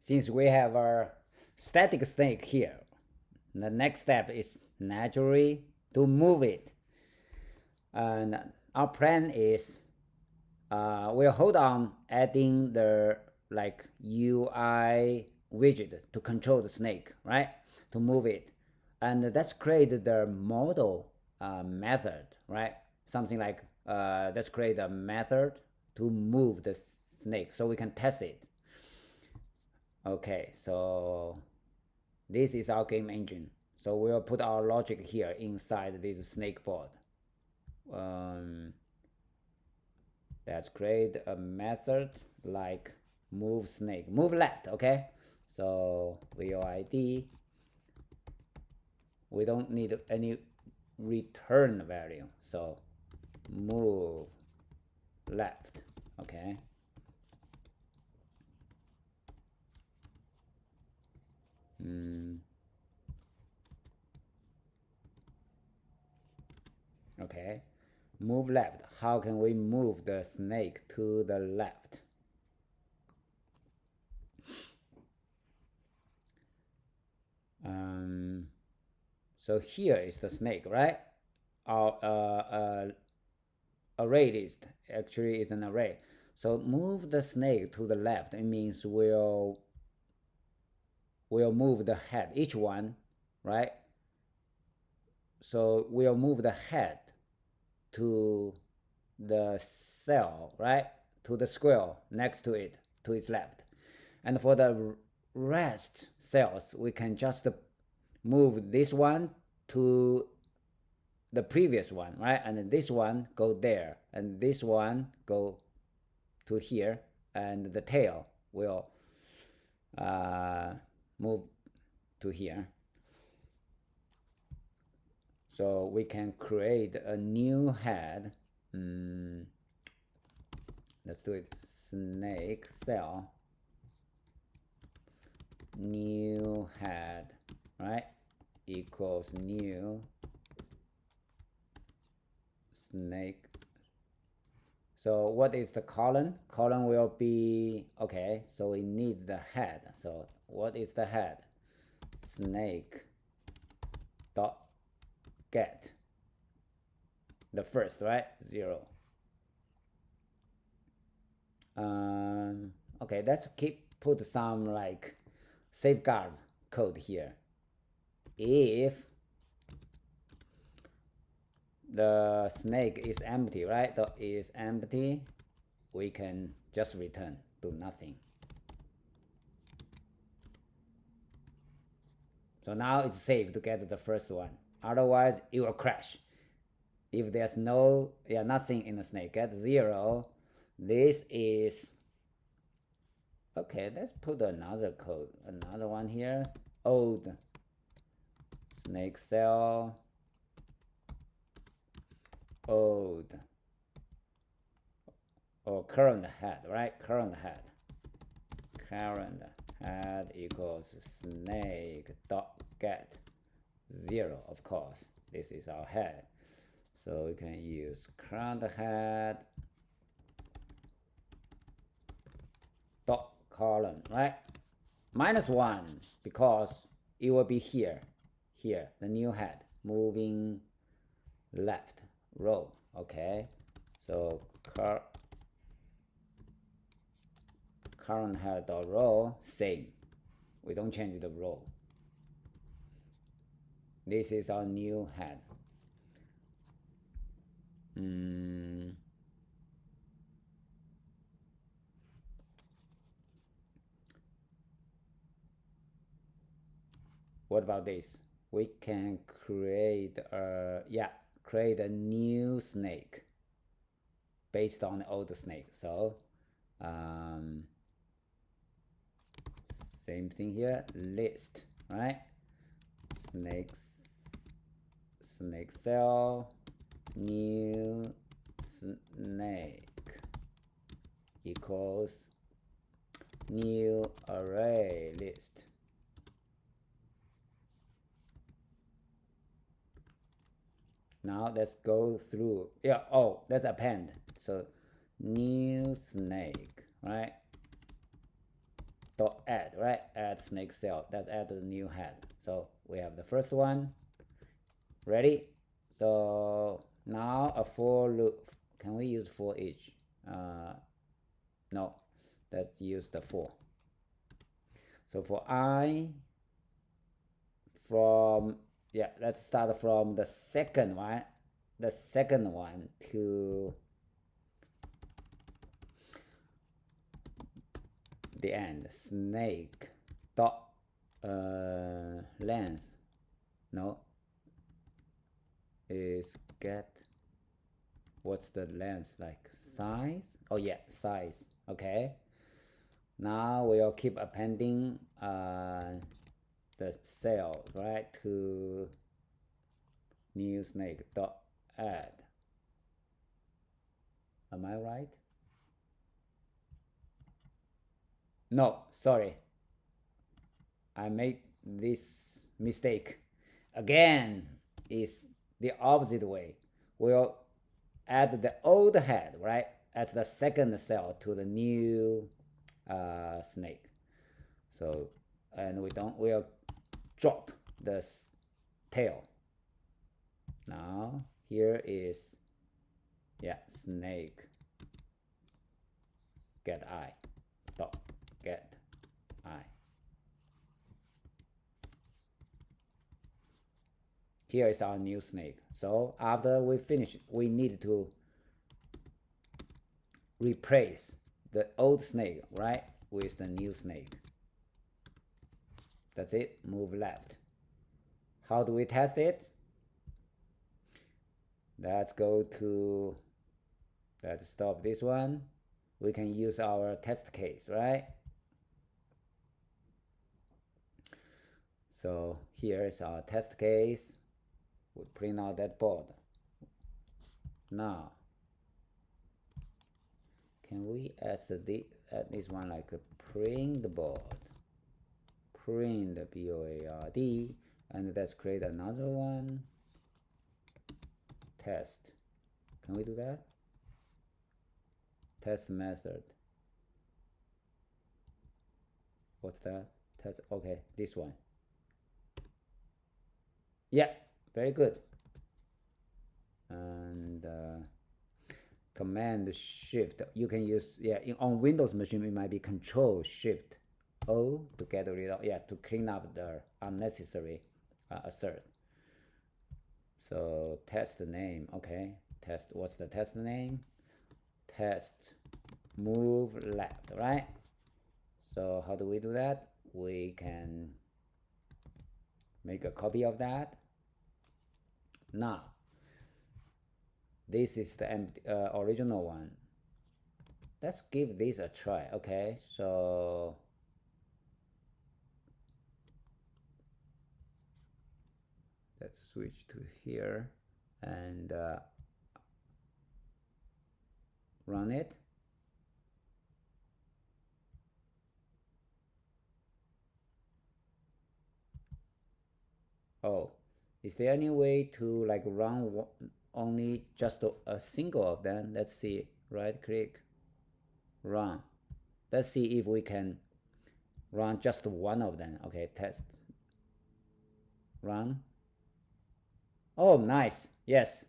since we have a static snake here, the next step is naturally to move it. And our plan is we'll hold on adding the like UI widget to control the snake, right? To move it. And let's create the model method, right? Something like let's create a method to move the snake so we can test it. Okay, so this is our game engine. So we'll put our logic here inside this snake board. Let's create a method like move snake, move left, okay? So void, we don't need any return value, so move left, okay? Okay, move left. How can we move the snake to the left? So here is the snake, right? Our array list actually is an array. So move the snake to the left. It means we'll move the head, each one, right? So we'll move the head to the cell, right? To the square next to it, to its left. And for the rest cells, we can just move this one to the previous one, right? And this one go there, and this one go to here, and the tail will move to here. So we can create a new head. Let's do it. Snake cell new head, right? Equals new snake. So what is the column? Column will be, okay, so we need the head. So what is the head? Snake dot get the first, right? 0. Okay, let's put some like safeguard code here. If the snake is empty, right? Dot is empty, we can just return, do nothing. So now it's safe to get the first one. Otherwise, it will crash. If there's nothing in the snake, get 0. This is, okay, let's put another code, another one here. Old snake cell, old, or current head, right? Current head equals snake dot get 0, of course. This is our head. So we can use current head dot column, right? -1 because it will be here, the new head moving left row. Okay, so current head dot row, same. We don't change the row. This is our new head. What about this? We can create a new snake based on the old snake. So same thing here, list, right? Snake cell new snake equals new array list. Now let's go through. Let's append. So new snake, right? dot add, right? Add snake cell. Let's add the new head. So we have the first one ready. So now a for loop. Can we use for each? No, let's use the for. So for I, from, yeah, let's start from the second one. The second one to the end. Snake dot length. No, is get, what's the length, like size? Oh yeah, size. Okay, now we'll keep appending the cell, right, to new snake dot add. Am I right? No, sorry, I made this mistake again. Is the opposite way. We'll add the old head, right, as the second cell to the new snake. So, and we'll drop the tail. Now here is, yeah, snake get eye dot get eye. Here is our new snake. So after we finish, we need to replace the old snake, right, with the new snake. That's it. Move left. How do we test it? Let's go to, let's stop this one. We can use our test case, right? So here is our test case. We print out that board. Now, can we add this one like a print the board? Print the board, and let's create another one. Test. Can we do that? Test method. What's that? Test. Okay, this one. Yeah, very good. And Command Shift. You can use, yeah, on Windows machine it might be Control Shift O to get rid of, yeah, to clean up the unnecessary assert. So test name, okay. Test, what's the test name? Test move left, right? So how do we do that? We can make a copy of that. Now, this is the original one. Let's give this a try, okay? So let's switch to here and run it. Oh, is there any way to like run only just a single of them? Let's see. Right click, run. Let's see if we can run just one of them. Okay, test. Run. Oh, nice. Yes.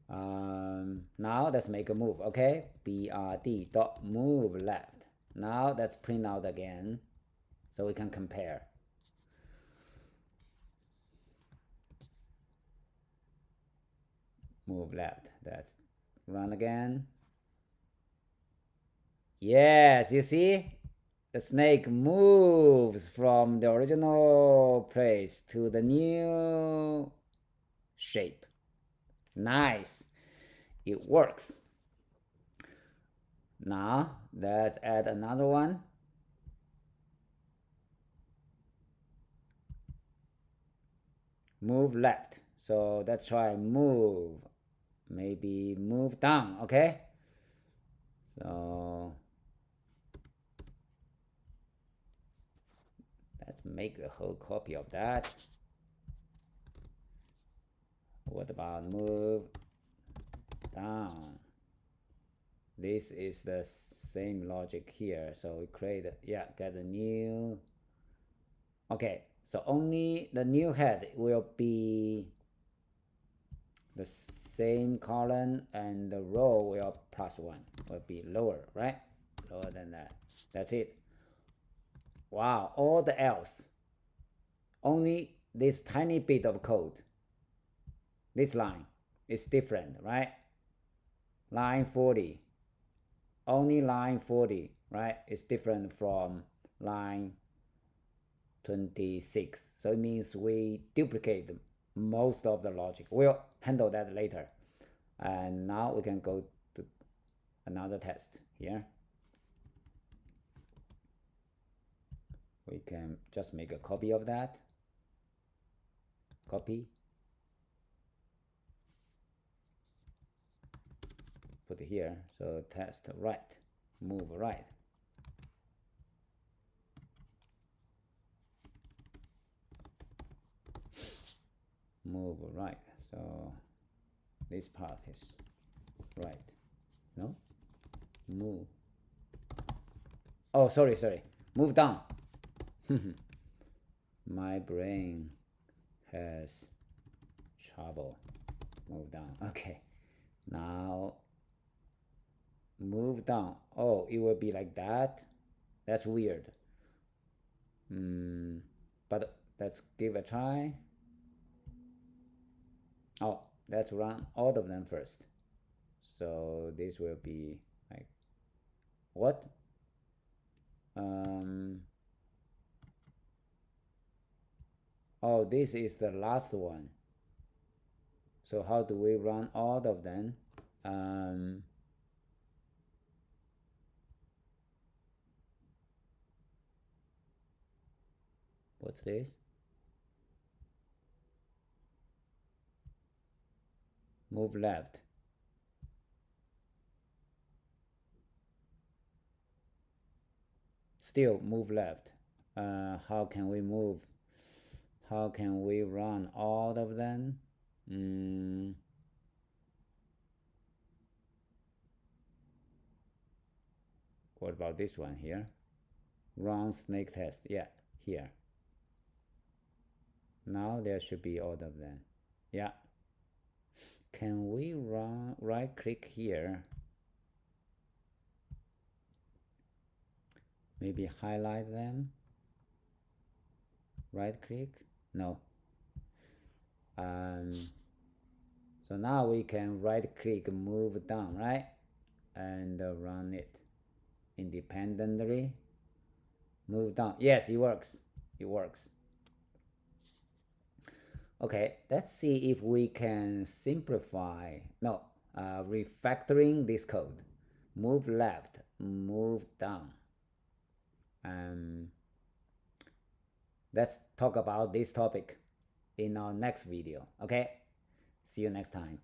Now let's make a move. Okay, brd dot move left. Now let's print out again so we can compare. Move left. Let's run again. Yes, you see? The snake moves from the original place to the new shape. Nice. It works. Now, let's add another one. Move left. So let's try move. Maybe move down, okay? So let's make a whole copy of that. What about move down? this is the same logic here. So we create, get a new. Okay, so only the new head will be the same column, and the row will +1, will be lower, right? Lower than that. That's it. Wow, all the else, only this tiny bit of code, this line is different, right? Line 40, only line 40, right? It's different from line 26. So it means we duplicate most of the logic. We'll handle that later. And now we can go to another test here. We can just make a copy of that. Copy. Put it here. So test right. Move right. Move right. So this part is right. No? Move. Oh, sorry. Move down. My brain has trouble. Move down. Okay. Now move down. Oh, it will be like that. That's weird. But let's give a try. Oh, let's run all of them first. So this will be like what? Oh, this is the last one. So how do we run all of them? What's this? Move left. Still move left. How can we move? How can we run all of them? What about this one here? Run snake test. Yeah, here. Now there should be all of them. Yeah. Can we run, right click here? Maybe highlight them. Right click? No. So now we can right click, move down, right? And run it independently. Move down. Yes, it works. It works. Okay, let's see if we can simplify. No, refactoring this code. Move left, move down. Let's talk about this topic in our next video. Okay, see you next time.